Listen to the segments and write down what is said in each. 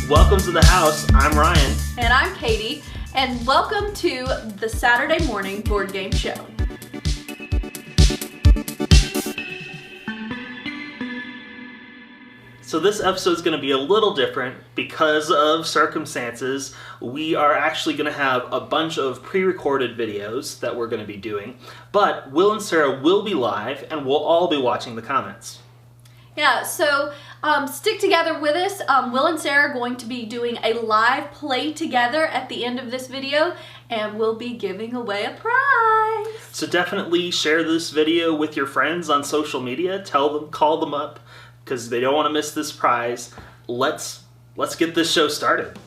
Welcome to the house. I'm Ryan. And I'm Katie. And welcome to the Saturday morning board game show. So this episode is going to be a little different because of circumstances. We are actually going to have a bunch of pre-recorded videos that we're going to be doing, but Will and Sara will be live and we'll all be watching the comments. Yeah, so stick together with us. Will and Sara are going to be doing a live play together at the end of this video, and we'll be giving away a prize. So definitely share this video with your friends on social media. Tell them, call them up, because they don't want to miss this prize. Let's get this show started.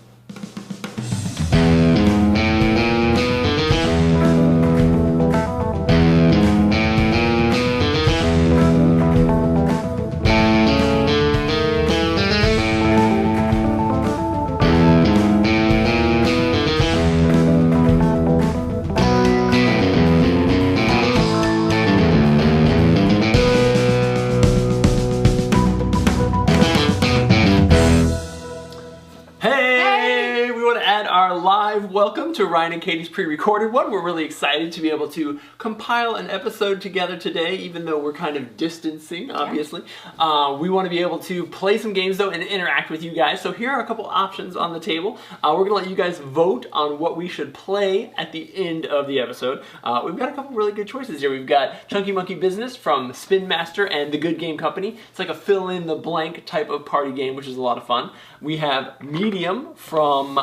Welcome to Ryan and Katie's pre-recorded one. We're really excited to be able to compile an episode together today, even though we're kind of distancing, obviously. We want to be able to play some games, though, and interact with you guys. So here are a couple options on the table. We're going to let you guys vote on what we should play at the end of the episode. We've got a couple really good choices here. We've got Chunky Monkey Business from Spin Master and The Good Game Company. It's like a fill-in-the-blank type of party game, which is a lot of fun. We have Medium from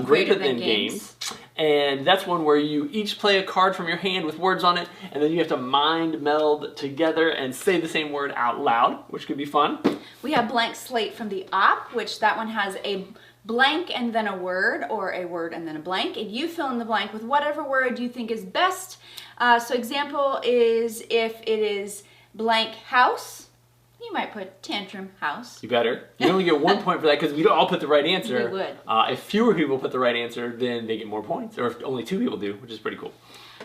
Greater Than Games. And that's one where you each play a card from your hand with words on it, and then you have to mind meld together and say the same word out loud, which could be fun. We have Blank Slate from the Op, which that one has a blank and then a word, or a word and then a blank, and you fill in the blank with whatever word you think is best. So example is if it is blank house, you might put tantrum house. You better. You only get 1 point for that because we don't all put the right answer. We would. If fewer people put the right answer, then they get more points. Or if only 2 people do, which is pretty cool.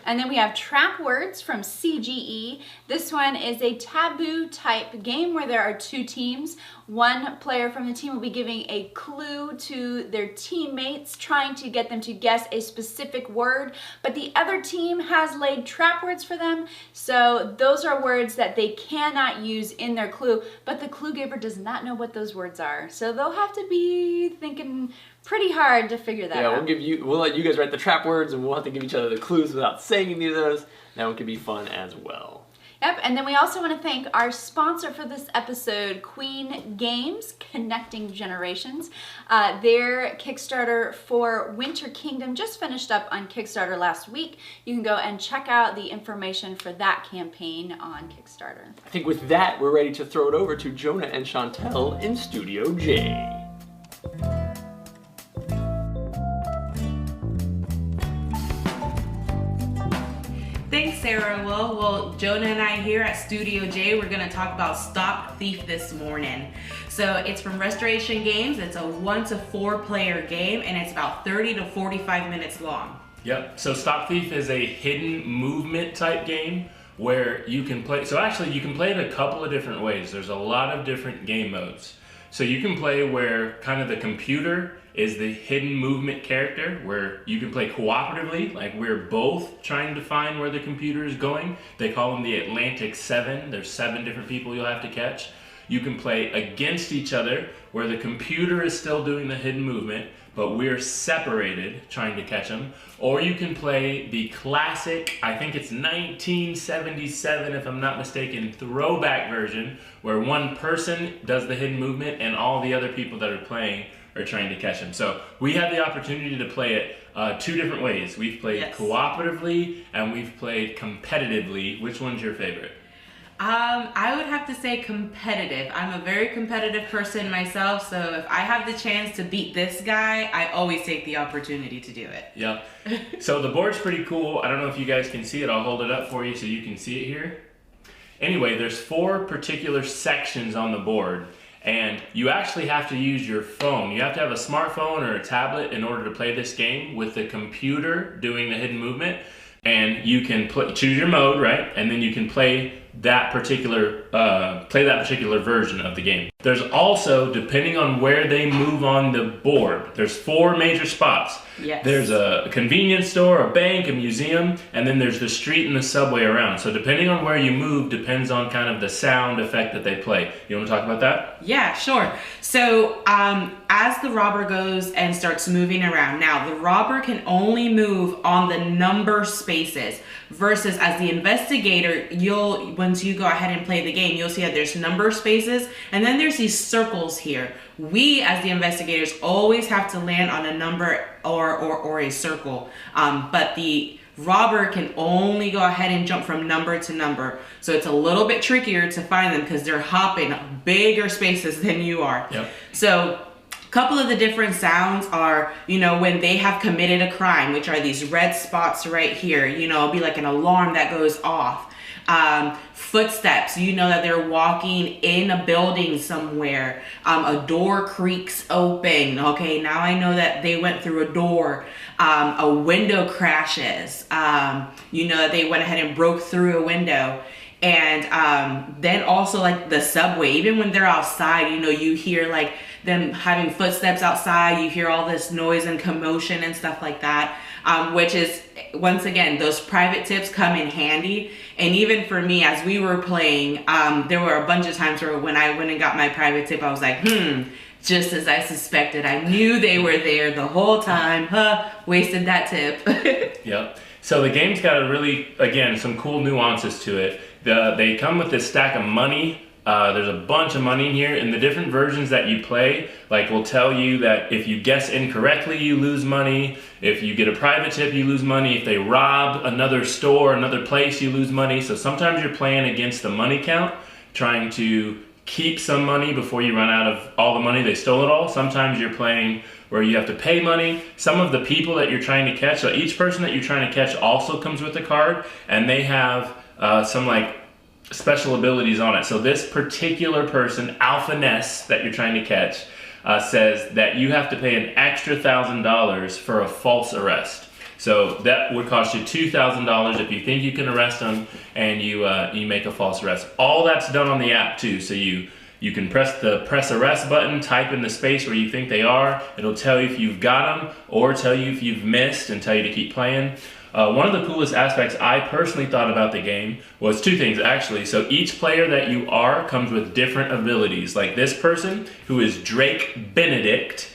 And then we have Trap Words from CGE. This one is a taboo type game where there are 2 teams. One player from the team will be giving a clue to their teammates, trying to get them to guess a specific word, but the other team has laid trap words for them. So those are words that they cannot use in their clue, but the clue giver does not know what those words are. So they'll have to be thinking pretty hard to figure that out. We'll let you guys write the trap words, and we'll have to give each other the clues without saying any of those. That one could be fun as well. Yep, and then we also want to thank our sponsor for this episode, Queen Games, Connecting Generations. Their Kickstarter for Winter Kingdom just finished up on Kickstarter last week. You can go and check out the information for that campaign on Kickstarter. I think with that, we're ready to throw it over to Jonah and Chantel in Studio J. Thanks, Sarah. Well, Jonah and I here at Studio J, we're going to talk about Stop Thief this morning. So it's from Restoration Games. It's a 1 to 4 player game, and it's about 30 to 45 minutes long. Yep. So Stop Thief is a hidden movement type game where you can play. So actually, you can play it a couple of different ways. There's a lot of different game modes. So you can play where kind of the computer is the hidden movement character, where you can play cooperatively, like we're both trying to find where the computer is going. They call them the Atlantic 7. There's 7 different people you'll have to catch. You can play against each other, where the computer is still doing the hidden movement, but we're separated trying to catch them. Or you can play the classic, I think it's 1977 if I'm not mistaken, throwback version, where one person does the hidden movement and all the other people that are playing are trying to catch him. So we have the opportunity to play it 2 different ways. We've played cooperatively and we've played competitively. Which one's your favorite? I would have to say competitive. I'm a very competitive person myself, so if I have the chance to beat this guy, I always take the opportunity to do it. Yep. So the board's pretty cool. I don't know if you guys can see it. I'll hold it up for you so you can see it here. Anyway, there's 4 particular sections on the board. And you actually have to use your phone. You have to have a smartphone or a tablet in order to play this game with the computer doing the hidden movement. And you can choose your mode, right? And then you can play that particular version of the game. There's also, depending on where they move on the board, there's 4 major spots. Yes. There's a convenience store, a bank, a museum, and then there's the street and the subway around. So depending on where you move depends on kind of the sound effect that they play. You want to talk about that? Yeah, sure. So as the robber goes and starts moving around, now the robber can only move on the number spaces versus as the investigator, once you go ahead and play the game, you'll see that there's number spaces and then there's these circles here. We as the investigators always have to land on a number or a circle, but the robber can only go ahead and jump from number to number. So it's a little bit trickier to find them because they're hopping bigger spaces than you are. Yep. So a couple of the different sounds are, when they have committed a crime, which are these red spots right here, it'll be like an alarm that goes off. Footsteps, that they're walking in a building somewhere. A door creaks open. Okay, now I know that they went through a door. A window crashes. That they went ahead and broke through a window. And then also like the subway, even when they're outside, you hear like them having footsteps outside, you hear all this noise and commotion and stuff like that, which is, once again, those private tips come in handy. And even for me, as we were playing, there were a bunch of times where when I went and got my private tip, I was like, just as I suspected. I knew they were there the whole time. Wasted that tip. Yep. So the game's got again, some cool nuances to it. They come with this stack of money. There's a bunch of money in here, and the different versions that you play, will tell you that if you guess incorrectly, you lose money. If you get a private tip, you lose money. If they rob another store, another place, you lose money. So sometimes you're playing against the money count, trying to keep some money before you run out of all the money. They stole it all. Sometimes you're playing where you have to pay money. Some of the people that you're trying to catch, so each person that you're trying to catch also comes with a card, and they have some special abilities on it. So this particular person, Alpha Ness, that you're trying to catch, says that you have to pay an extra $1,000 for a false arrest. So that would cost you $2,000 if you think you can arrest them and you make a false arrest. All that's done on the app too. So you can press the press arrest button, type in the space where you think they are. It'll tell you if you've got them or tell you if you've missed and tell you to keep playing. One of the coolest aspects I personally thought about the game was 2 things actually. So each player that you are comes with different abilities. Like this person who is Drake Benedict,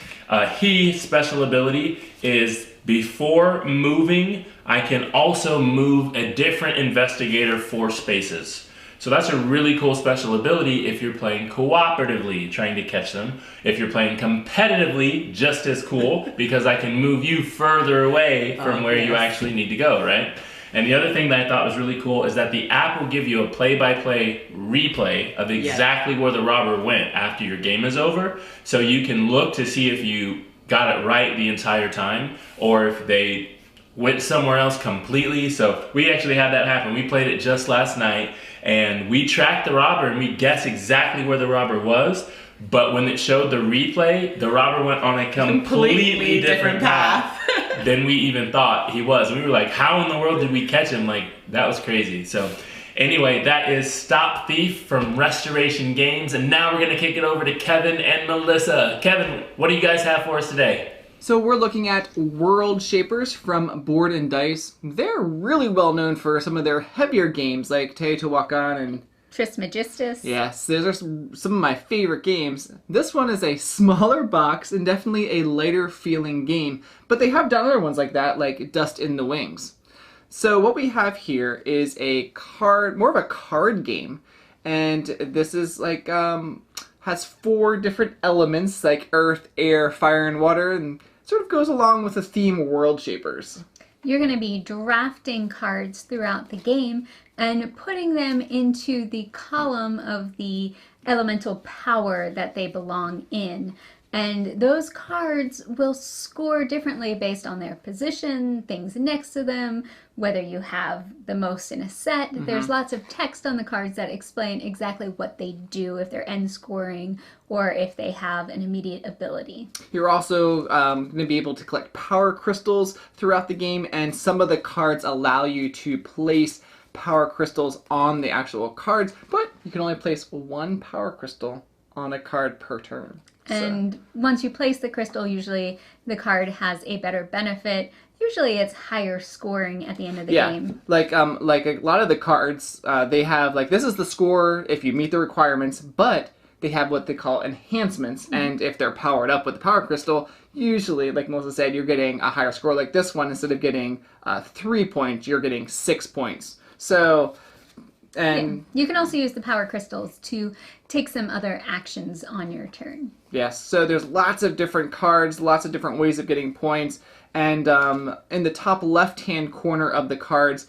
his special ability is before moving, I can also move a different investigator 4 spaces. So that's a really cool special ability if you're playing cooperatively, trying to catch them. If you're playing competitively, just as cool, because I can move you further away from where you actually need to go, right? And the other thing that I thought was really cool is that the app will give you a play-by-play replay of exactly where the robber went after your game is over. So you can look to see if you got it right the entire time, or if they went somewhere else completely. So we actually had that happen. We played it just last night, and we tracked the robber and we guessed exactly where the robber was. But when it showed the replay, the robber went on a completely different path than we even thought he was. And we were like, how in the world did we catch him? That was crazy. So anyway, that is Stop Thief from Restoration Games. And now we're gonna kick it over to Kevin and Melissa. Kevin, what do you guys have for us today? So we're looking at World Shapers from Board and Dice. They're really well known for some of their heavier games like Teotihuacan and Trismegistus. Yes, those are some of my favorite games. This one is a smaller box and definitely a lighter feeling game, but they have done other ones like that, like Dust in the Wings. So what we have here is a card, more of a card game, and this is has 4 different elements like earth, air, fire, and water, and sort of goes along with the theme World Shapers. You're going to be drafting cards throughout the game and putting them into the column of the elemental power that they belong in. And those cards will score differently based on their position, things next to them, whether you have the most in a set. There's lots of text on the cards that explain exactly what they do, if they're end scoring or if they have an immediate ability. You're also going to be able to collect power crystals throughout the game, and some of the cards allow you to place power crystals on the actual cards, but you can only place 1 power crystal on a card per turn. And once you place the crystal, usually the card has a better benefit. Usually it's higher scoring at the end of the game. Like a lot of the cards, they have, like, this is the score if you meet the requirements, but they have what they call enhancements, and if they're powered up with the power crystal, usually, like Melissa said, you're getting a higher score. Like this one, instead of getting 3 points, you're getting 6 points. So, and you can also use the power crystals to take some other actions on your turn. Yes, so there's lots of different cards, lots of different ways of getting points, and in the top left-hand corner of the cards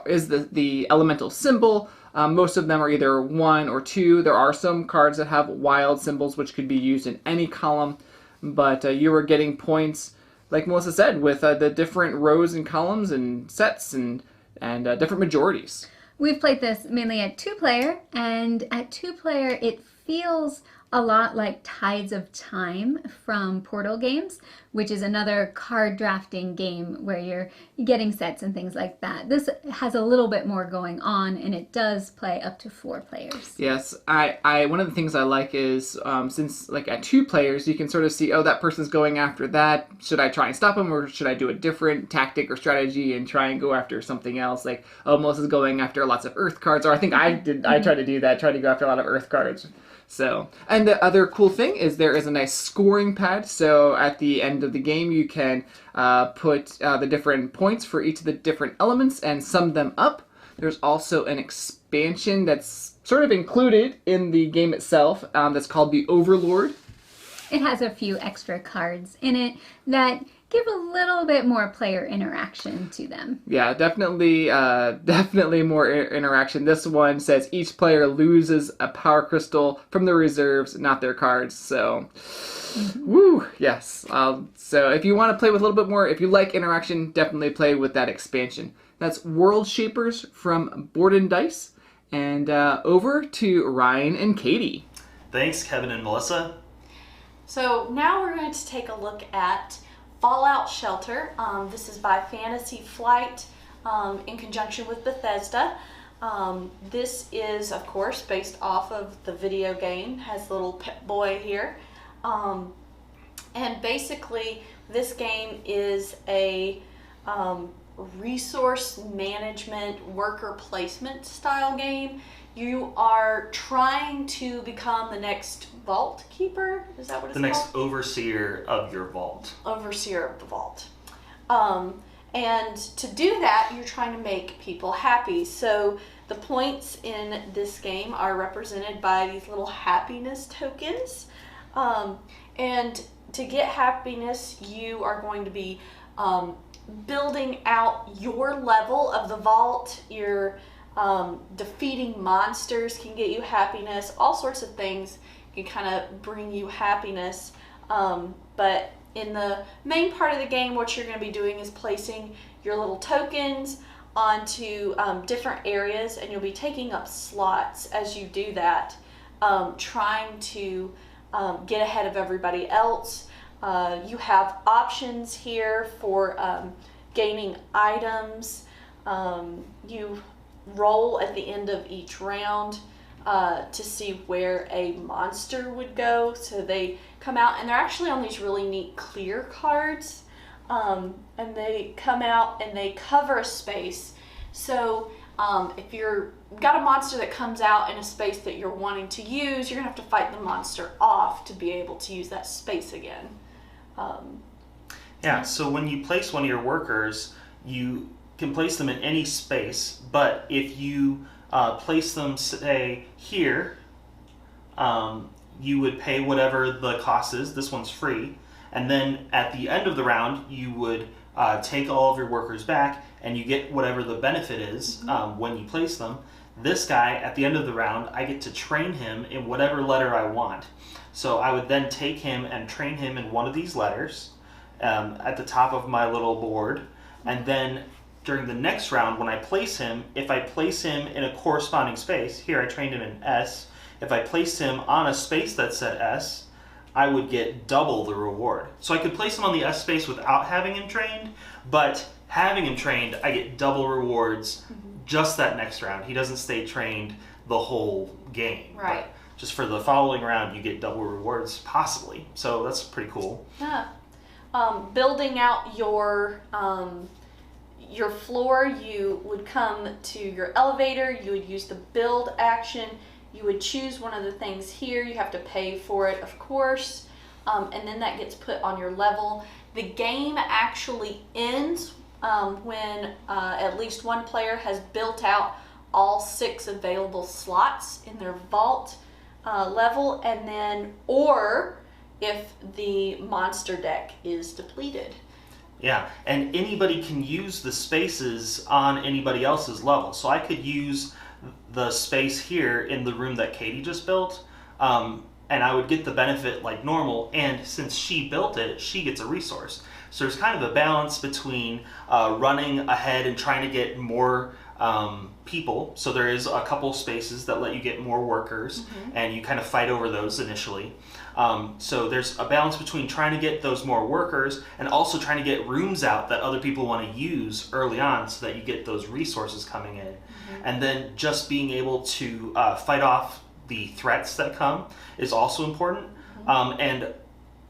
is the elemental symbol. Most of them are either 1 or 2. There are some cards that have wild symbols, which could be used in any column, but you are getting points, like Melissa said, with the different rows and columns and sets and different majorities. We've played this mainly at 2-player, and at 2-player it feels a lot like Tides of Time from Portal Games, which is another card drafting game where you're getting sets and things like that. This has a little bit more going on, and it does play up to 4 players. Yes, I one of the things I like is, since like at 2 players, you can sort of see, oh, that person's going after that. Should I try and stop them, or should I do a different tactic or strategy and try and go after something else? Like, oh, Melissa's going after lots of Earth cards, or I think I tried to do that, tried to go after a lot of Earth cards. So, and the other cool thing is there is a nice scoring pad. So at the end of the game, you can put the different points for each of the different elements and sum them up. There's also an expansion that's sort of included in the game itself that's called the Overlord. It has a few extra cards in it that give a little bit more player interaction to them. Yeah, definitely more interaction. This one says each player loses a power crystal from the reserves, not their cards. So, woo, yes. So if you want to play with a little bit more, if you like interaction, definitely play with that expansion. That's World Shapers from Board and Dice. And over to Ryan and Katie. Thanks, Kevin and Melissa. So now we're going to take a look at Fallout Shelter. This is by Fantasy Flight in conjunction with Bethesda. This is, of course, based off of the video game. Has the little pet boy here. And basically, this game is a resource management, worker placement style game. You are trying to become the next vault keeper. Is that what it's called? The next overseer of your vault. Overseer of the vault. And to do that, you're trying to make people happy. So the points in this game are represented by these little happiness tokens. And to get happiness, you are going to be building out your level of the vault. Your defeating monsters can get you happiness. All sorts of things can kind of bring you happiness. But in the main part of the game, what you're going to be doing is placing your little tokens onto different areas, and you'll be taking up slots as you do that, trying to get ahead of everybody else. You have options here for gaining items. You roll at the end of each round to see where a monster would go. So they come out, and they're actually on these really neat clear cards, and they come out and they cover a space. So if you're got a monster that comes out in a space that you're wanting to use, you're gonna have to fight the monster off to be able to use that space again. Yeah, so when you place one of your workers, you can place them in any space, but if you place them, say, here, you would pay whatever the cost is. This one's free. And then at the end of the round, you would take all of your workers back, and you get whatever the benefit is when you place them. This guy, at the end of the round, I get to train him in whatever letter I want. So I would then take him and train him in one of these letters at the top of my little board. And then during the next round, when I place him, if I place him in a corresponding space, here I trained him in S, if I placed him on a space that said S, I would get double the reward. So I could place him on the S space without having him trained, but having him trained, I get double rewards just that next round. He doesn't stay trained the whole game. Right. just for the following round, you get double rewards, possibly. So that's pretty cool. Yeah. Building out your floor, you would come to your elevator, you would use the build action, you would choose one of the things here, you have to pay for it, of course, and then that gets put on your level. The game actually ends when at least one player has built out all 6 available slots in their vault level, and then, or if the monster deck is depleted. Yeah, and anybody can use the spaces on anybody else's level. So I could use the space here in the room that Katie just built, and I would get the benefit like normal, and since she built it, she gets a resource. So there's kind of a balance between running ahead and trying to get more people. So there is a couple spaces that let you get more workers, and you kind of fight over those initially. So there's a balance between trying to get those more workers and also trying to get rooms out that other people want to use early on so that you get those resources coming in. And then just being able to fight off the threats that come is also important. And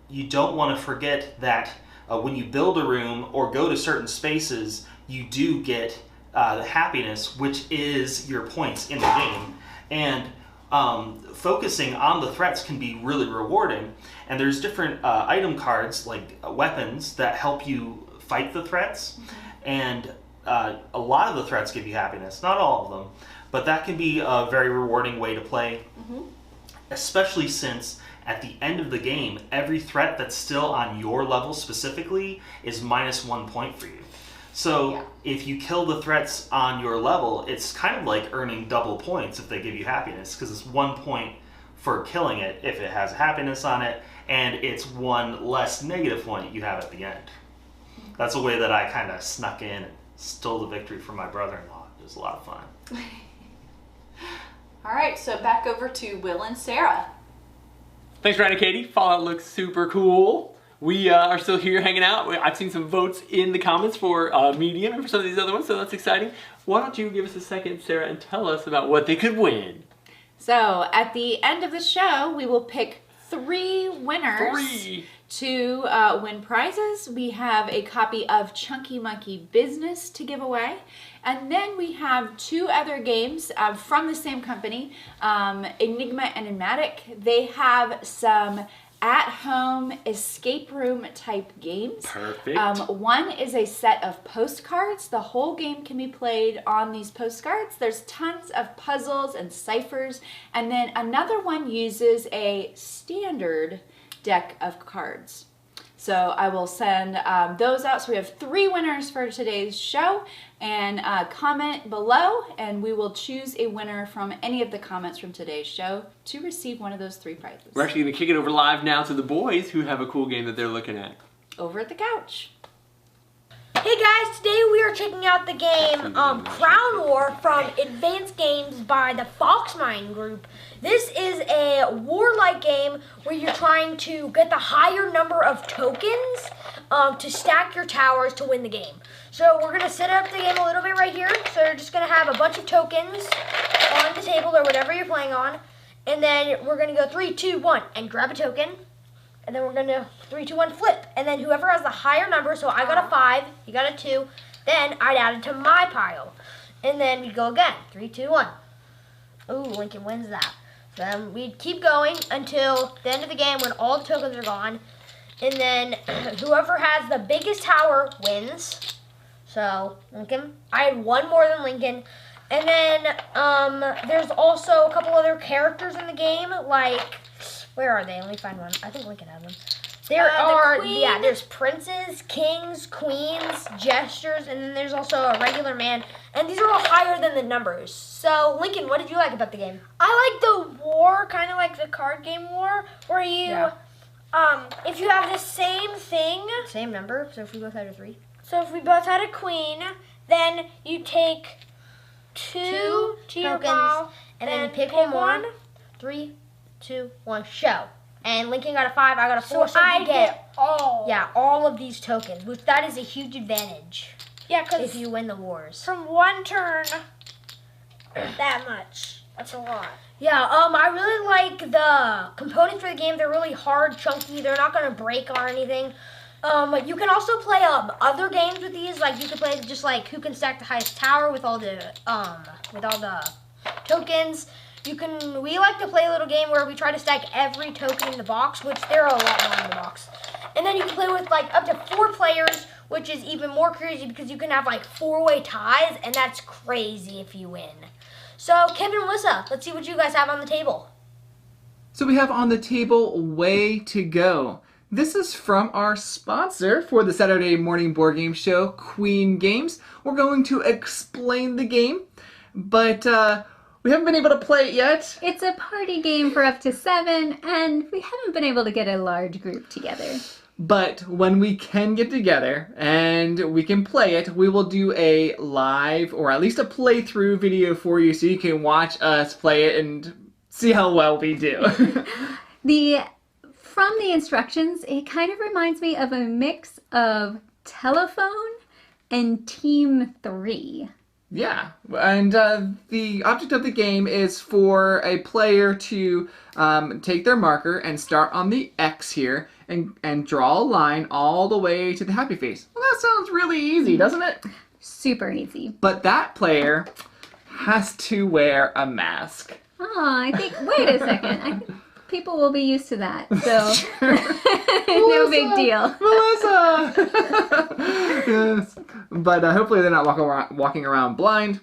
you don't want to forget that when you build a room or go to certain spaces, you do get the happiness, which is your points in the game. And focusing on the threats can be really rewarding, and there's different item cards like weapons that help you fight the threats, and a lot of the threats give you happiness, not all of them, but that can be a very rewarding way to play, especially since at the end of the game every threat that's still on your level specifically is -1 point for you. So if you kill the threats on your level, it's kind of like earning double points if they give you happiness, because it's 1 point for killing it if it has happiness on it, and it's 1 less negative point you have at the end. That's a way that I kind of snuck in and stole the victory from my brother-in-law. It was a lot of fun. All right, so back over to Will and Sara. Thanks, Ryan and Katie. Fallout looks super cool. We are still here hanging out. I've seen some votes in the comments for medium and for some of these other ones, so that's exciting. Why don't you give us a second, Sarah, and tell us about what they could win. So at the end of the show, we will pick 3 winners to win prizes. We have a copy of Chunky Monkey Business to give away. And then we have 2 other games from the same company, Enigma and Enigmatic. They have some at-home escape room type games. Perfect. One is a set of postcards. The whole game can be played on these postcards. There's tons of puzzles and ciphers. And then another one uses a standard deck of cards. So I will send those out. So we have 3 winners for today's show, and comment below and we will choose a winner from any of the comments from today's show to receive one of those 3 prizes. We're actually going to kick it over live now to the boys who have a cool game that they're looking at. Over at the couch. Hey guys, today we are checking out the game Crown War from Advanced Games by the Foxmine Group. This is a warlike game where you're trying to get the higher number of tokens to stack your towers to win the game. So we're going to set up the game a little bit right here. So you're just going to have a bunch of tokens on the table or whatever you're playing on. And then we're going to go 3, 2, 1 and grab a token. And then we're going to 3, 2, 1 flip. And then whoever has the higher number, so I got a 5, you got a 2, then I'd add it to my pile. And then we go again. 3, 2, 1. Ooh, Lincoln wins that. So then we'd keep going until the end of the game when all the tokens are gone. And then whoever has the biggest tower wins. So, Lincoln, I had 1 more than Lincoln. And then there's also a couple other characters in the game, like, where are they? Let me find one. I think Lincoln has one. There are, there's princes, kings, queens, gestures, and then there's also a regular man. And these are all higher than the numbers. So, Lincoln, what did you like about the game? I like the war, kind of like the card game war, where you, if you have the same thing. Same number, so if we both had a 3. So if we both had a queen, then you take 2 to your pile, and then you pick one more. 3, 2, 1, show. And Lincoln got a 5, I got a 4, so I you get all. Yeah, all of these tokens, which that is a huge advantage. Yeah, because if you win the wars. From 1 turn, that much. That's a lot. Yeah, I really like the components for the game. They're really hard, chunky. They're not going to break or anything. You can also play other games with these. Like you can play just like who can stack the highest tower with all the tokens. We like to play a little game where we try to stack every token in the box, which there are a lot more in the box. And then you can play with like up to 4 players, which is even more crazy because you can have like 4-way ties, and that's crazy if you win. So Kevin and Melissa, let's see what you guys have on the table. So we have on the table Way to Go. This is from our sponsor for the Saturday morning board game show, Queen Games. We're going to explain the game, but we haven't been able to play it yet. It's a party game for up to 7, and we haven't been able to get a large group together. But when we can get together and we can play it, we will do a live or at least a playthrough video for you so you can watch us play it and see how well we do. From the instructions, it kind of reminds me of a mix of Telephone and Team 3. Yeah, and the object of the game is for a player to take their marker and start on the X here and draw a line all the way to the happy face. Well, that sounds really easy, doesn't it? Super easy. But that player has to wear a mask. Oh, wait a second. I think people will be used to that, so no big deal. Melissa! Yes. But hopefully they're not walking around blind.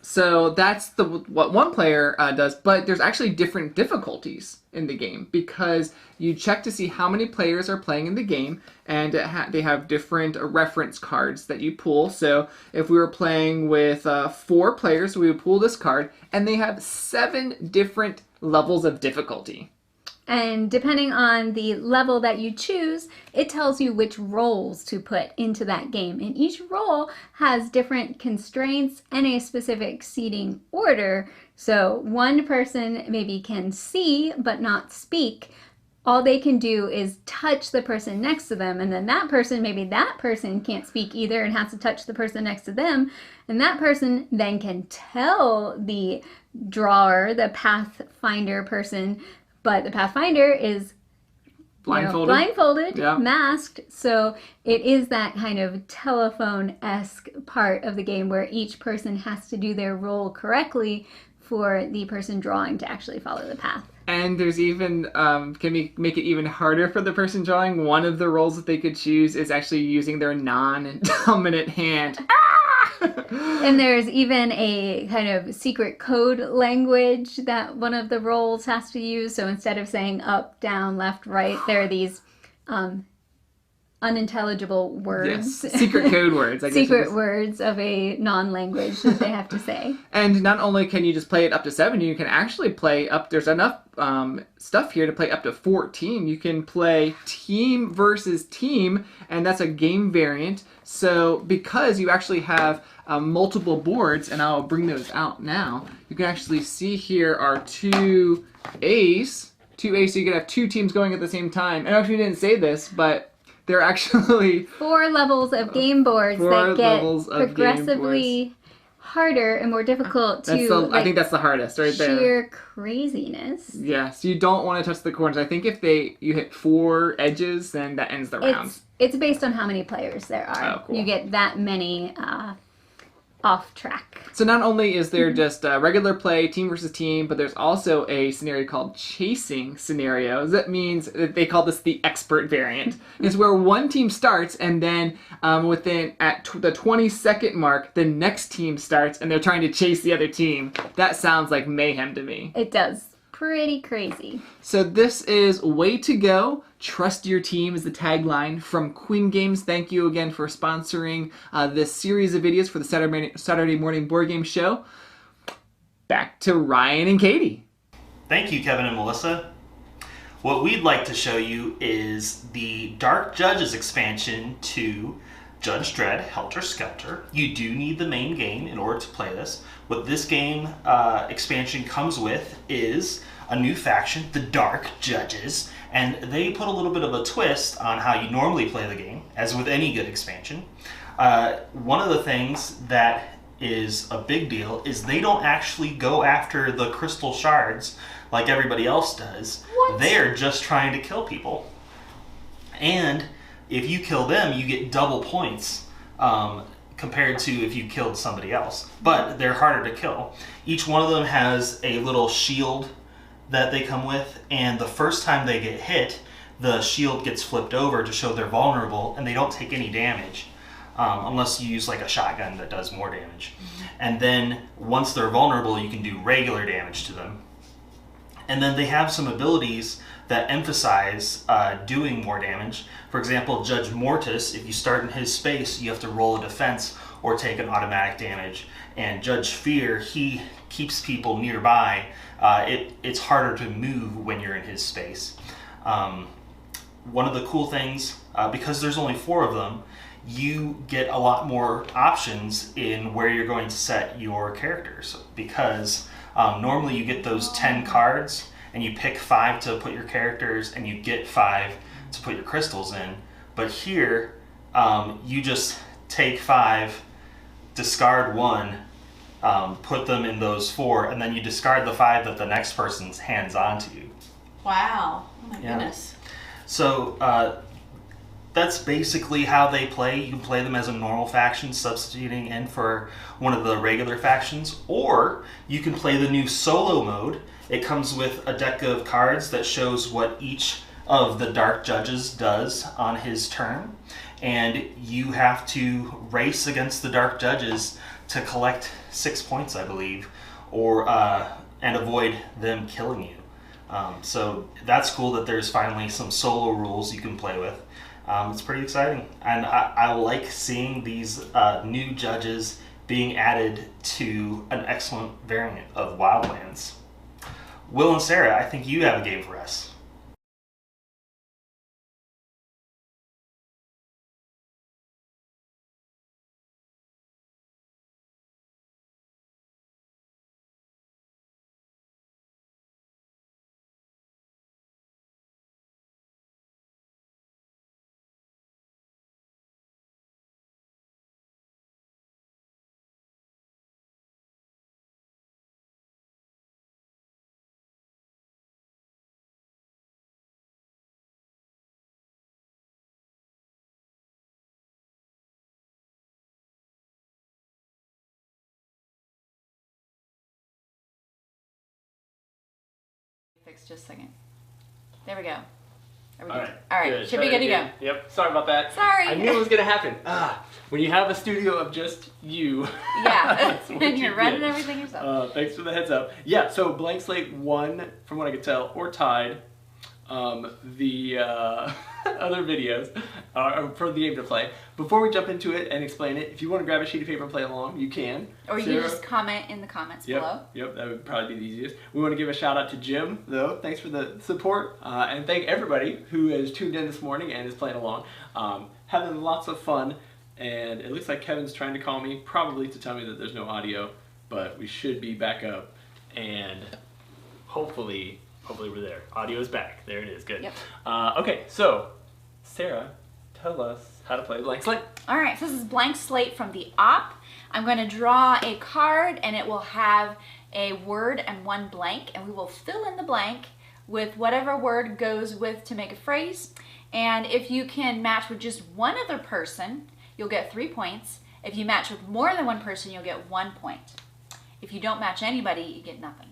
So that's what one player does, but there's actually different difficulties in the game because you check to see how many players are playing in the game, and they have different reference cards that you pull. So if we were playing with 4 players, we would pull this card, and they have 7 different levels of difficulty. And depending on the level that you choose, it tells you which roles to put into that game. And each role has different constraints and a specific seating order. So one person maybe can see but not speak. All they can do is touch the person next to them, and then maybe that person can't speak either and has to touch the person next to them. And that person then can tell the drawer, the pathfinder person, but the pathfinder is blindfolded, yeah. Masked. So it is that kind of telephone-esque part of the game where each person has to do their role correctly for the person drawing to actually follow the path. And there's even, can we make it even harder for the person drawing? One of the roles that they could choose is actually using their non-dominant hand. And there's even a kind of secret code language that one of the roles has to use. So instead of saying up, down, left, right, there are these unintelligible words. Yes, secret code words. I guess secret words of a non-language that they have to say. And not only can you just play it up to 7, you can actually play up, there's enough stuff here to play up to 14. You can play team versus team, and that's a game variant. So because you actually have multiple boards, and I'll bring those out now, you can actually see here are 2 A's, so you can have 2 teams going at the same time. I don't know if you didn't say this, but there are actually 4 levels of game boards that get progressively harder and more difficult to. I think that's the hardest right there. Sheer craziness. Yeah, so you don't want to touch the corners. I think if you hit 4 edges, then that ends the round. It's based on how many players there are. Oh, cool. You get that many off track. So not only is there just regular play, team versus team, but there's also a scenario called chasing scenarios. That means that they call this the expert variant. It's where one team starts, and then at the 20-second mark, the next team starts, and they're trying to chase the other team. That sounds like mayhem to me. It does. Pretty crazy. So this is Way to Go. Trust your team is the tagline from Queen Games. Thank you again for sponsoring this series of videos for the Saturday morning board game show. Back to Ryan and Katie. Thank you, Kevin and Melissa. What we'd like to show you is the Dark Judges expansion to Judge Dredd, Helter Skelter. You do need the main game in order to play this. What this game expansion comes with is a new faction, the Dark Judges, and they put a little bit of a twist on how you normally play the game, as with any good expansion. One of the things that is a big deal is they don't actually go after the crystal shards like everybody else does. What? They are just trying to kill people. And if you kill them, you get double points compared to if you killed somebody else. But they're harder to kill. Each one of them has a little shield that they come with, and the first time they get hit, the shield gets flipped over to show they're vulnerable, and they don't take any damage. Unless you use like a shotgun that does more damage. And then once they're vulnerable, you can do regular damage to them. And then they have some abilities that emphasize doing more damage. For example, Judge Mortis, if you start in his space, you have to roll a defense or take an automatic damage. And Judge Fear, he keeps people nearby. It's harder to move when you're in his space. One of the cool things, because there's only 4 of them, you get a lot more options in where you're going to set your characters, because normally you get those 10 cards and you pick 5 to put your characters and you get 5 to put your crystals in. But here you just take 5, discard 1, put them in those 4, and then you discard the 5 that the next person's hands on to you. Wow. Oh my goodness. So that's basically how they play. You can play them as a normal faction, substituting in for one of the regular factions, or you can play the new solo mode. It comes with a deck of cards that shows what each of the Dark Judges does on his turn, and you have to race against the Dark Judges to collect 6 points, I believe, or and avoid them killing you. So that's cool that there's finally some solo rules you can play with. It's pretty exciting, and I like seeing these new judges being added to an excellent variant of Wildlands. Will and Sara, I think you have a game for us. Fix just a second. There we go. Are we All good? right. All right. Good. Should be good to go. Yep. Sorry about that. Sorry. I knew it was going to happen. When you have a studio of just you. Yeah. That's what And you're you running get. everything yourself. Thanks for the heads up. Yeah, so Blank Slate won, from what I could tell, or tied the other videos for the game to play. Before we jump into it and explain it, if you want to grab a sheet of paper and play along, you can. Or you can just comment in the comments below. Yep, that would probably be the easiest. We want to give a shout out to Jim, though. Thanks for the support. And thank everybody who has tuned in this morning and is playing along. Having lots of fun. And it looks like Kevin's trying to call me, probably to tell me that there's no audio. But we should be back up. And hopefully we're there. Audio is back. There it is. Good. Yep. Okay, so Sara, tell us how to play Blank Slate. All right, so this is Blank Slate from the op. I'm going to draw a card, and it will have a word and 1 blank, and we will fill in the blank with whatever word goes with to make a phrase. And if you can match with just one other person, you'll get 3 points. If you match with more than one person, you'll get 1 point. If you don't match anybody, you get nothing.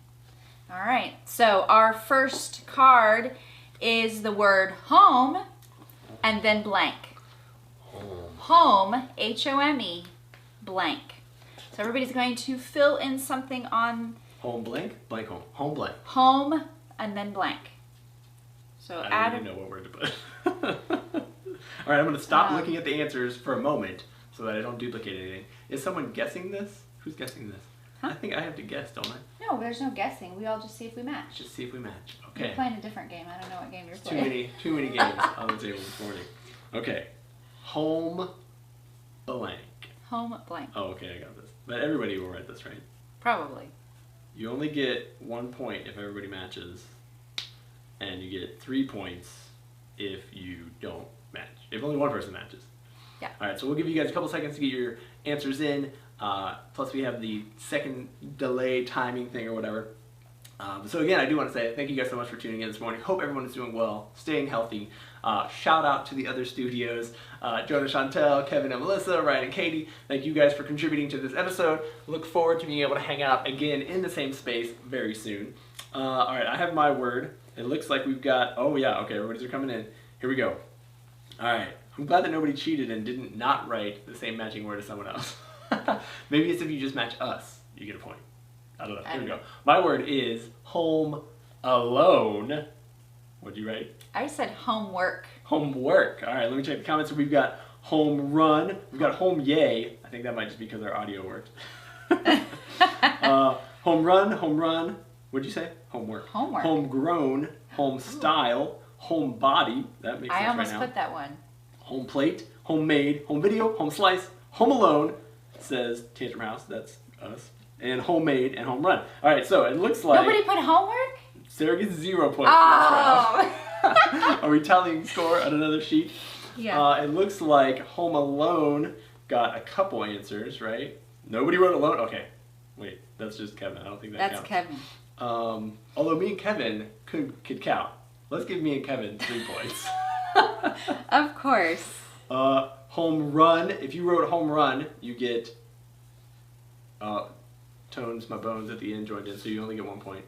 All right, so our first card is the word home and then blank. Home, H-O-M-E, blank. So everybody's going to fill in something on Home blank, blank home. Home blank. home and then blank. So I add don't even know what word to put. All right, I'm going to stop looking at the answers for a moment so that I don't duplicate anything. Is someone guessing this? Who's guessing this? Huh? I think I have to guess, don't I? No, there's no guessing. We all just see if we match. Just see if we match. You're Okay. playing a different game. I don't know what game you're Too playing. many games on the table this morning. Okay. Home blank. Home blank. Oh, okay, I got this. But everybody will write this, right? Probably. You only get 1 point if everybody matches, and you get 3 points if you don't match. If only one person matches. Yeah. All right, so we'll give you guys a couple seconds to get your answers in. Plus we have the second delay timing thing or whatever. So again, I do want to say thank you guys so much for tuning in this morning. Hope everyone is doing well, staying healthy. Shout out to the other studios, Jonah, Chantel, Kevin and Melissa, Ryan and Katie. Thank you guys for contributing to this episode. Look forward to being able to hang out again in the same space very soon. All right, I have my word. It looks like we've got, oh yeah, okay, everybody's are coming in. Here we go. All right, I'm glad that nobody cheated and didn't not write the same matching word as someone else. Maybe it's if you just match us, you get a point. I don't know. Here we go. My word is home alone. What'd you write? I said homework. Homework. All right, let me check the comments. We've got home run. We've got home yay. I think that might just be because our audio worked. Home run, home run. What'd you say? Homework. Homework. Homegrown, home style, home body. That makes sense I almost right now. put that one. Home plate, homemade, home video, home slice, home alone. Says Tantrum House. That's us. And homemade and home run. All right, so it looks like Nobody put homework? Sarah gets 0 points. Oh. Are we tallying score on another sheet? Yeah. It looks like Home Alone got a couple answers, right? Nobody wrote alone. Okay, wait, that's just Kevin. I don't think that counts. Kevin. Although me and Kevin could count. Let's give me and Kevin 3 points. Of course. Home run. If you wrote home run, you get tones my bones at the end joined in, so you only get 1 point.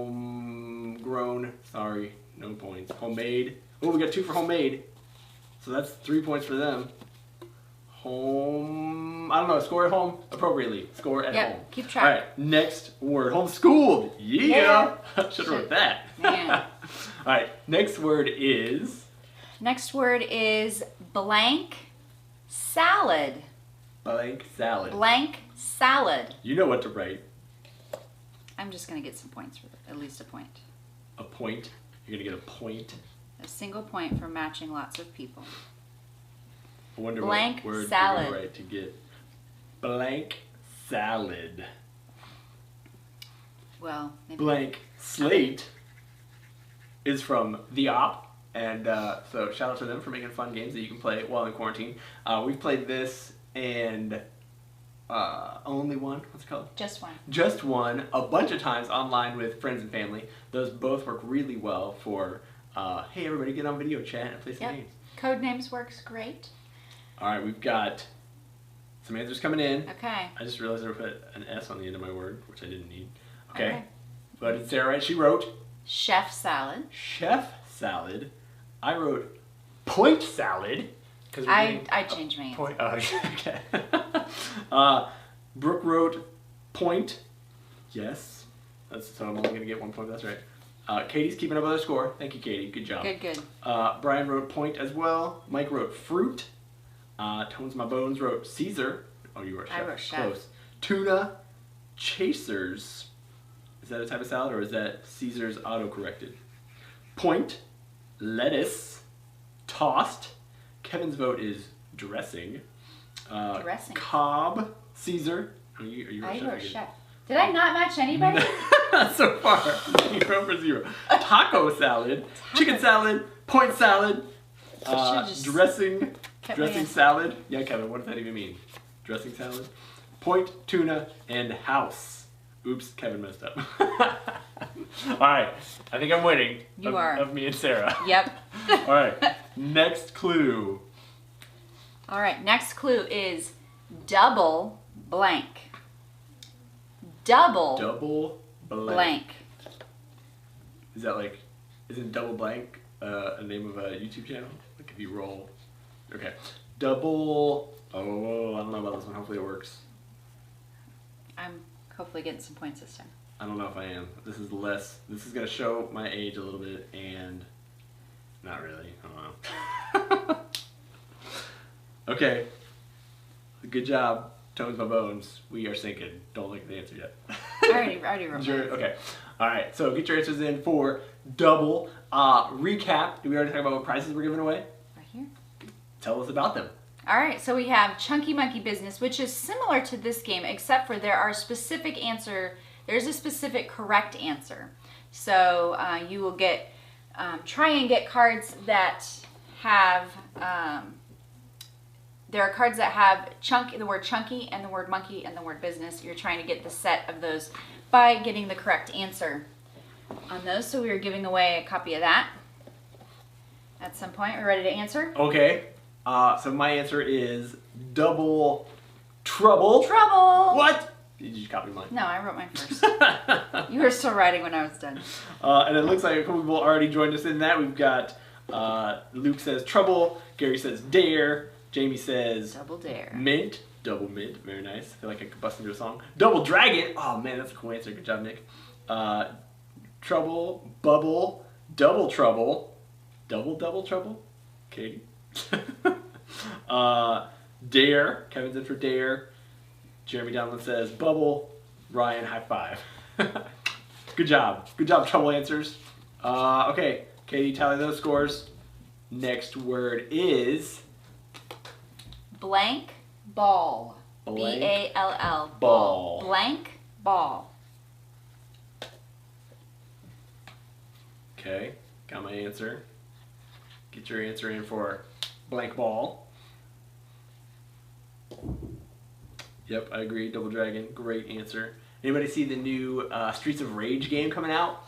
Homegrown. Sorry, no points. Homemade. Oh, we got 2 for homemade. So that's 3 points for them. Home. I don't know. Score at home appropriately. Score at home. Keep track. All right. Next word. Homeschooled. Yeah. Should have wrote that. Yeah. All right. Next word is. Next word is blank salad. Blank salad. Blank salad. You know what to write. I'm just going to get some points for it. At least a point. A point. You're going to get a point. A single point for matching lots of people. I wonder blank what word salad. you're going to write to get blank salad. Well, maybe. Blank slate is from The Op. And so shout out to them for making fun games that you can play while in quarantine. We've played this and only one. What's it called? Just one. Just one. A bunch of times online with friends and family. Those both work really well for, hey, everybody get on video chat and play some games. Codenames works great. All right, we've got some answers coming in. Okay. I just realized I put an S on the end of my word, which I didn't need. Okay. But did Sarah write? She wrote chef salad. Chef salad. I wrote point salad. I changed my answer. Point. Oh, okay. Brooke wrote point. Yes. So I'm only going to get 1 point. That's right. Katie's keeping up with her score. Thank you, Katie. Good job. Good. Brian wrote point as well. Mike wrote fruit. Tones My Bones wrote Caesar. Oh, you wrote chef. I wrote chef. Close. Tuna chasers. Is that a type of salad or is that Caesar's auto-corrected? Point. Lettuce. Tossed. Kevin's vote is dressing. Dressing. Cobb. Caesar. Are you I chef wrote again? chef. Did I not match anybody? So far, 0 for 0. Taco salad, chicken salad, point salad, dressing salad. Yeah, Kevin, what does that even mean? Dressing salad, point, tuna, and house. Oops, Kevin messed up. All right, I think I'm winning. You are. Of me and Sarah. Yep. All right, next clue. All right, next clue is double blank. Double blank. Is that like, isn't double blank a name of a YouTube channel? Like if you roll. Okay. Double, oh, I don't know about this one. Hopefully it works. I'm hopefully getting some points this time. I don't know if I am. This is less, this is going to show my age a little bit and not really. I don't know. Okay. Good job. Tones My Bones. We are sinking. Don't look at the answer yet. I already wrote mine. Okay. All right. So get your answers in for double. Recap. Did we already talk about what prizes we're giving away? Right here. Tell us about them. All right, so we have Chunky Monkey Business, which is similar to this game, except for there's a specific correct answer. So you will get, try and get cards that have there are cards that have the word chunky and the word monkey and the word business. You're trying to get the set of those by getting the correct answer on those. So we are giving away a copy of that at some point. We're ready to answer? Okay. So my answer is double trouble. Trouble! What? Did you copy mine? No, I wrote mine first. You were still writing when I was done. And it looks like a couple people already joined us in that. We've got Luke says trouble, Gary says dare, Jamie says Double dare. mint, double mint, very nice. I feel like I could bust into a song. Double dragon, oh man, that's a cool answer. Good job, Nick. Trouble, bubble, double trouble, double trouble, Katie. Dare, Kevin's in for dare. Jeremy Downland says bubble. Ryan, high five. Good job. Good job, trouble answers. Okay, Katie, tally those scores. Next word is... Blank ball. Blank B-A-L-L. ball. Blank ball. Okay, got my answer. Get your answer in for blank ball. Yep, I agree. Double Dragon, great answer. Anybody see the new Streets of Rage game coming out?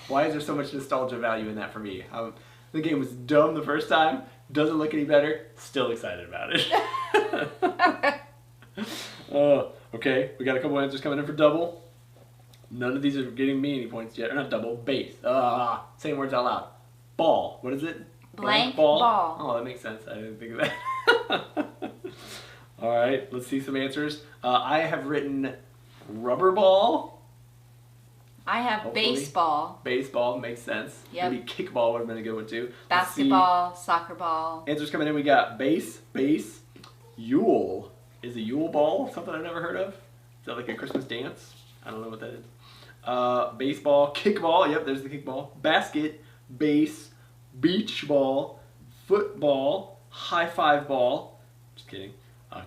Why is there so much nostalgia value in that for me? The game was dumb the first time, doesn't look any better, still excited about it. Okay, we got a couple answers coming in for double. None of these are getting me any points yet. Or not double, base. Saying words out loud. Ball, what is it? Blank ball. Oh, that makes sense. I didn't think of that. All right, let's see some answers. I have written rubber ball. I have Hopefully. baseball. Baseball makes sense. Yep. Maybe kickball would have been a good one too. Basketball, soccer ball. Answers coming in. We got base, Yule. Is a Yule ball something I've never heard of? Is that like a Christmas dance? I don't know what that is. Baseball, kickball. Yep, there's the kickball. Basket, base, beach ball, football, high five ball. Just kidding.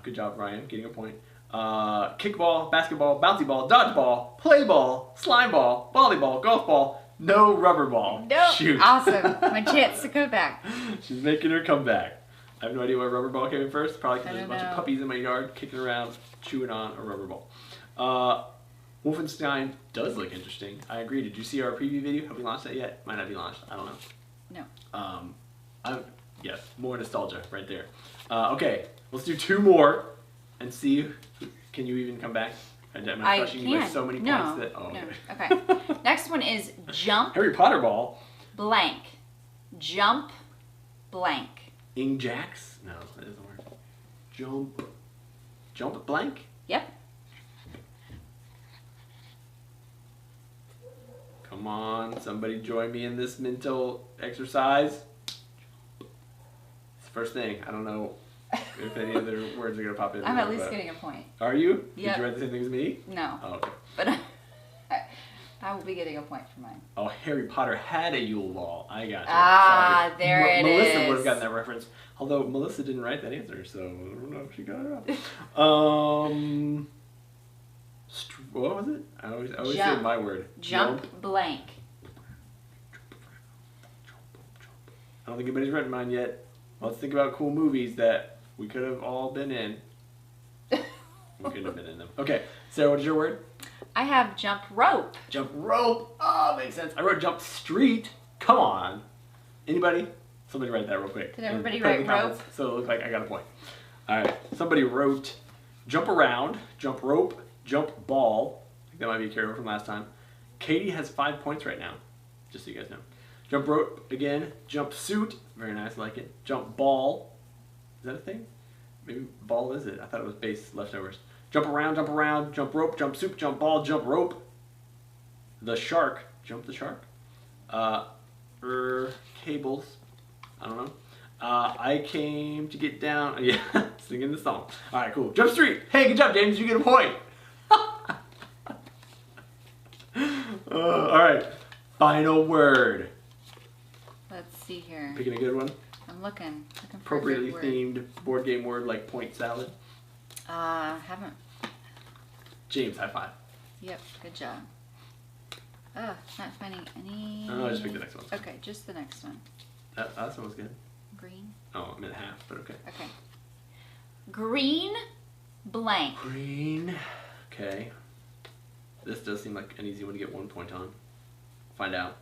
Good job, Ryan, getting a point. Kickball, basketball, bouncy ball, dodgeball, play ball, slime ball, volleyball, golf ball, no rubber ball. No. Shoot. Awesome. My chance to go back. She's making her comeback. I have no idea why rubber ball came in first. Probably because there's a bunch of know. puppies in my yard kicking around, chewing on a rubber ball. Wolfenstein does look interesting. I agree. Did you see our preview video? Have we launched that yet? Might not be launched. I don't know. No. Yes, more nostalgia right there. Okay, let's do two more and see. Can you even come back? I'm I crushing you by can't. so many No. points that. Oh, No. okay. Okay. Next one is jump Harry Potter ball. blank. Jump blank. Ingjax? No, that doesn't work. Jump blank? Yep. Come on, somebody join me in this mental exercise. It's the first thing. I don't know if any other words are going to pop in. I'm there, at least but- getting a point. Are you? Yep. Did you write the same thing as me? No. Oh, okay. But I will be getting a point for mine. Oh, Harry Potter had a Yule ball. I got you. Ah, Sorry. there it Melissa is. would have gotten that reference. Although Melissa didn't write that answer, so I don't know if she got it wrong. What was it? I always say Jump. my word. Jump blank. I don't think anybody's written mine yet. Let's think about cool movies that we could have all been in. We couldn't have been in them. Okay, Sarah, what is your word? I have jump rope. Jump rope. Oh, makes sense. I wrote jump street. Come on. Anybody? Somebody write that real quick. Did everybody And put it in the write comments so it looks like I got a point. All right. Somebody wrote jump around, jump rope, jump ball. I think that might be a carryover from last time. Katie has 5 points right now, just so you guys know. Jump rope again. Jump suit. Very nice. Like it. Jump ball. Is that a thing? Maybe ball is it? I thought it was base leftovers. Jump around, jump rope, jump soup, jump ball, jump rope. The shark, jump the shark. Cables, I don't know. I came to get down, yeah, singing the song. All right, cool. Jump street. Hey, good job, James, you get a point. All right, final word. Let's see here. Picking a good one. I'm looking for a Appropriately good word. themed board game word like point salad. Haven't. James, high five. Yep, good job. Not finding any. Oh, just pick the next one. Okay, just the next one. That one was good. Green. Oh, I'm in half, but okay. Okay. green blank. Green. Okay. This does seem like an easy one to get 1 point on. Find out.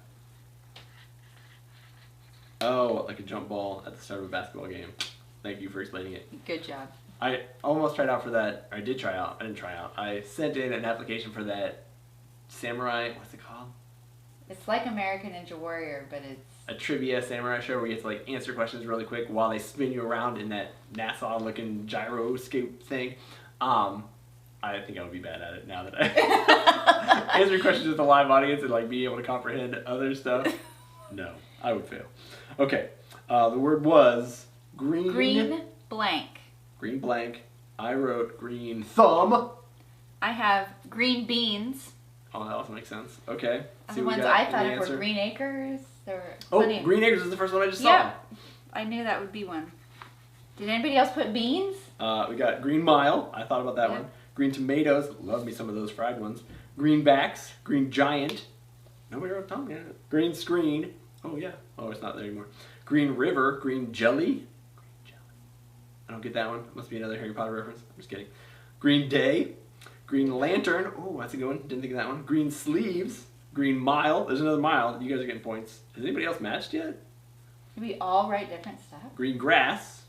Oh, like a jump ball at the start of a basketball game. Thank you for explaining it. Good job. I almost tried out for that. I did try out. I didn't try out. I sent in an application for that samurai. What's it called? It's like American Ninja Warrior, but it's A trivia samurai show where you get to like answer questions really quick while they spin you around in that NASA-looking gyroscope thing. I think I would be bad at it now that I answer questions with a live audience and like be able to comprehend other stuff. No, I would fail. Okay, the word was green. green blank. Green blank. I wrote green thumb. I have green beans. Oh, that also makes sense. Okay. The ones I thought of were green acres. There were plenty. Oh, Green Acres is the first one I just Yeah, I knew that would be one. Did anybody else put beans? saw. We got Green Mile. I thought about that one. Green Tomatoes. Love me some of those fried ones. Green Backs. Green Giant. Nobody wrote thumb yet. Green Screen. Oh, yeah. Oh, it's not there anymore. Green River. Green Jelly. Green Jelly. I don't get that one. Must be another Harry Potter reference. I'm just kidding. Green Day. Green Lantern. Oh, that's a good one. Didn't think of that one. Green Sleeves. Green Mile. There's another mile. You guys are getting points. Has anybody else matched yet? Did we all write different stuff? Green Grass.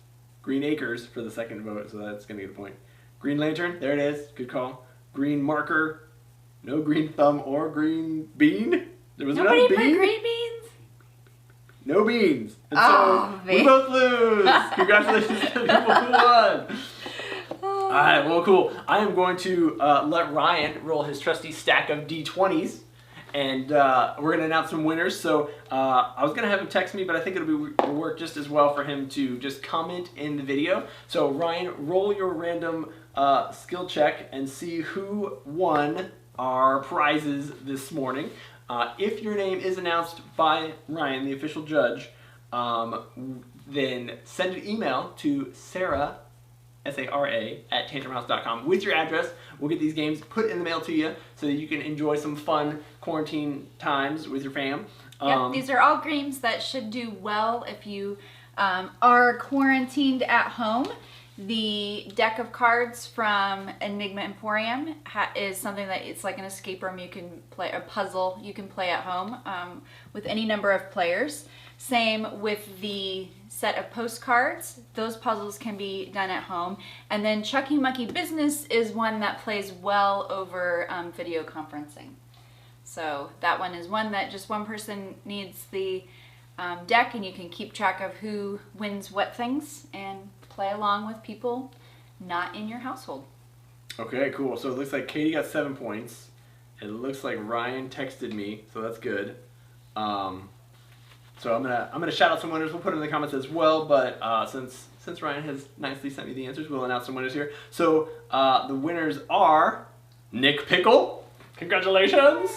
Green Acres for the second vote, so that's going to get a point. Green Lantern. There it is. Good call. Green Marker. No Green Thumb or Green Bean. There was Nobody no put bean. green beans? No beans. And Oh, so we both lose. Congratulations to the people who won. All right, well, cool. I am going to let Ryan roll his trusty stack of D20s, and we're going to announce some winners. So I was going to have him text me, but I think it'll work just as well for him to just comment in the video. So Ryan, roll your random skill check and see who won our prizes this morning. If your name is announced by Ryan, the official judge, then send an email to Sara, S-A-R-A, at tantrumhouse.com with your address. We'll get these games put in the mail to you so that you can enjoy some fun quarantine times with your fam. Yep, these are all games that should do well if you are quarantined at home. The deck of cards from Enigma Emporium is something that it's like an escape room. You can play a puzzle you can play at home with any number of players. Same with the set of postcards. Those puzzles can be done at home. And then Chucky Mucky Business is one that plays well over video conferencing. So that one is one that just one person needs the deck, and you can keep track of who wins what things and play along with people not in your household. Okay, cool. So it looks like Katie got 7 points. It looks like Ryan texted me, so that's good. So I'm gonna shout out some winners. We'll put it in the comments as well. But since Ryan has nicely sent me the answers, we'll announce some winners here. So the winners are Nick Pickle. Congratulations.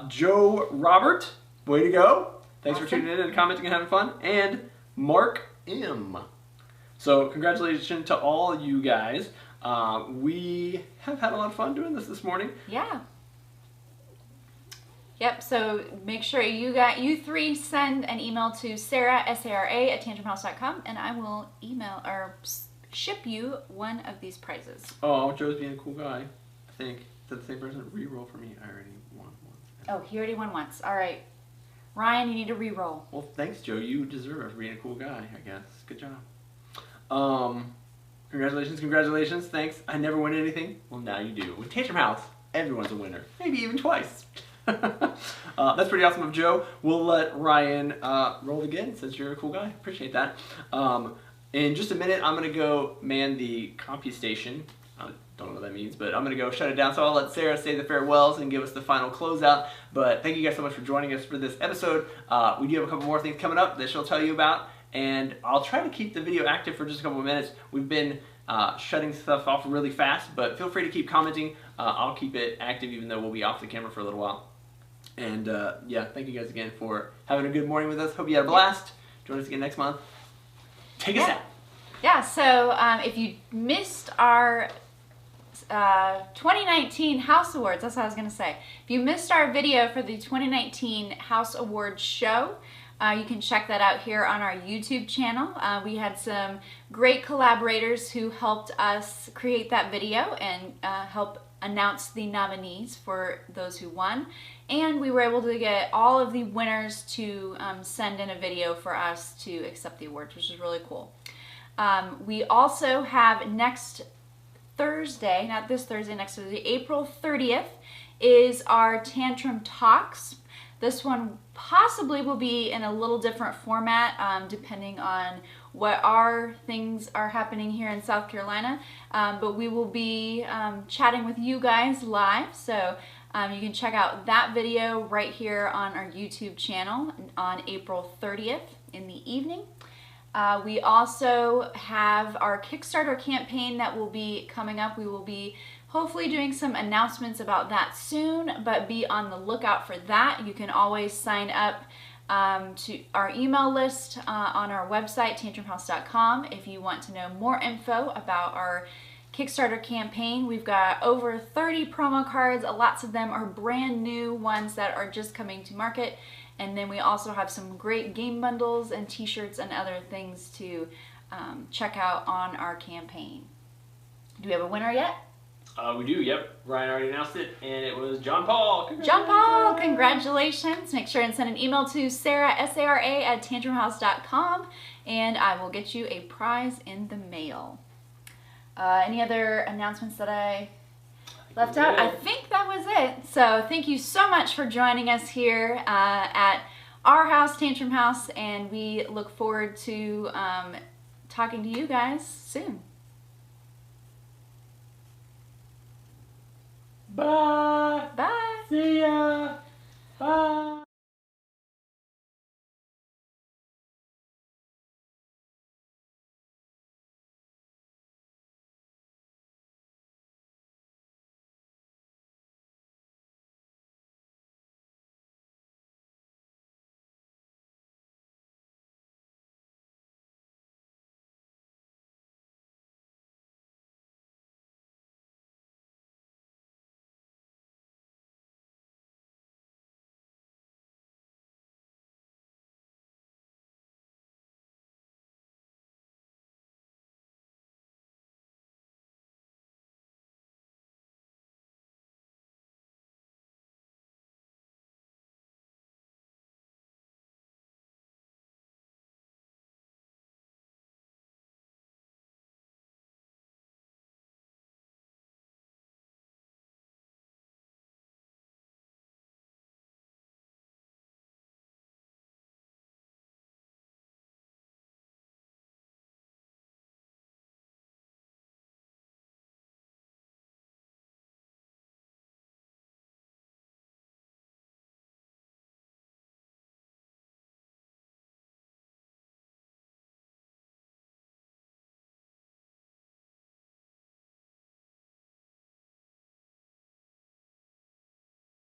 Joe Robert. Way to go. Thanks for tuning in and commenting and having fun. And Mark M. So congratulations to all you guys. We have had a lot of fun doing this morning. Yeah. Yep, so make sure you three send an email to Sara, S-A-R-A, at tantrumhouse.com, and I will email or ship you one of these prizes. Oh, Joe's being a cool guy, I think. Is that the same person? Re-roll for me. I already won once. Oh, he already won once. All right. Ryan, you need to re-roll. Well, thanks, Joe. You deserve it for being a cool guy, I guess. Good job. Congratulations. Thanks. I never win anything. Well, now you do. With Tantrum House, everyone's a winner. Maybe even twice. That's pretty awesome of Joe. We'll let Ryan roll again since you're a cool guy. Appreciate that. In just a minute, I'm going to go man the CompuStation. I don't know what that means, but I'm going to go shut it down. So I'll let Sara say the farewells and give us the final closeout. But thank you guys so much for joining us for this episode. We do have a couple more things coming up that she'll tell you about. And I'll try to keep the video active for just a couple of minutes. We've been shutting stuff off really fast, but feel free to keep commenting. I'll keep it active even though we'll be off the camera for a little while. And yeah, thank you guys again for having a good morning with us. Hope you had a blast. Join us again next month. Take us out. Yeah, so if you missed our 2019 House Awards, that's what I was going to say. If you missed our video for the 2019 House Awards show, You can check that out here on our YouTube channel. We had some great collaborators who helped us create that video and help announce the nominees for those who won. And we were able to get all of the winners to send in a video for us to accept the awards, which is really cool. We also have next Thursday, not this Thursday, next Thursday, April 30th is our Tantrum Talks. This one possibly will be in a little different format depending on what things are happening here in South Carolina. But we will be chatting with you guys live. So you can check out that video right here on our YouTube channel on April 30th in the evening. We also have our Kickstarter campaign that will be coming up. We will be hopefully doing some announcements about that soon, but be on the lookout for that. You can always sign up to our email list on our website, tantrumhouse.com, if you want to know more info about our Kickstarter campaign. We've got over 30 promo cards. Lots of them are brand new ones that are just coming to market. And then we also have some great game bundles and t-shirts and other things to check out on our campaign. Do we have a winner yet? We do, yep. Ryan already announced it, and it was John Paul. John Paul, congratulations. Make sure and send an email to Sarah, S-A-R-A, at tantrumhouse.com, and I will get you a prize in the mail. Any other announcements that I left out? I think that was it. So thank you so much for joining us here at our house, Tantrum House, and we look forward to talking to you guys soon. Bye. Bye. See ya. Bye.